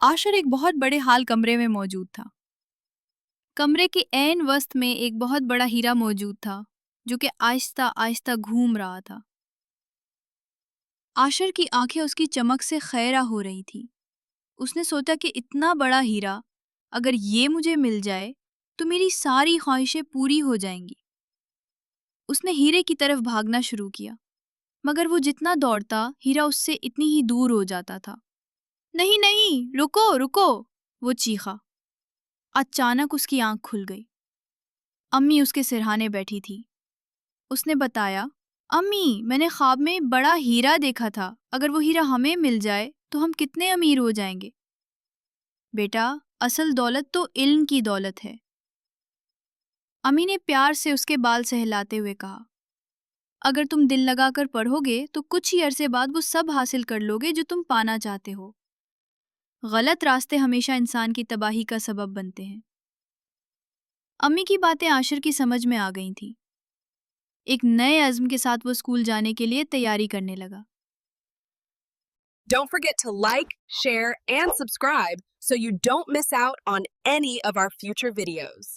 आशर एक बहुत बड़े हाल कमरे में मौजूद था। कमरे के ऐन वस्त में एक बहुत बड़ा हीरा मौजूद था जो कि आहिस्ता आहिस्ता घूम रहा था। आशर की आंखें उसकी चमक से खैरा हो रही थी। उसने सोचा कि इतना बड़ा हीरा अगर ये मुझे मिल जाए तो मेरी सारी ख्वाहिशें पूरी हो जाएंगी। उसने हीरे की तरफ भागना शुरू किया, मगर वो जितना दौड़ता हीरा उससे इतनी ही दूर हो जाता था। नहीं नहीं, रुको रुको, वो चीखा। अचानक उसकी आंख खुल गई। अम्मी उसके सिरहाने बैठी थी। उसने बताया, अम्मी, मैंने ख्वाब में बड़ा हीरा देखा था। अगर वो हीरा हमें मिल जाए तो हम कितने अमीर हो जाएंगे। बेटा, असल दौलत तो इल्म की दौलत है। अम्मी ने प्यार से उसके बाल सहलाते हुए कहा, अगर तुम दिल लगाकर पढ़ोगे तो कुछ ही अरसे बाद वो सब हासिल कर लोगे जो तुम पाना चाहते हो। गलत रास्ते हमेशा इंसान की तबाही का सबब बनते हैं। अम्मी की बातें आशिर की समझ में आ गई थी। एक नए अज़्म के साथ वो स्कूल जाने के लिए तैयारी करने लगा। Don't forget to like, share, and subscribe so you don't miss out on any of our future videos.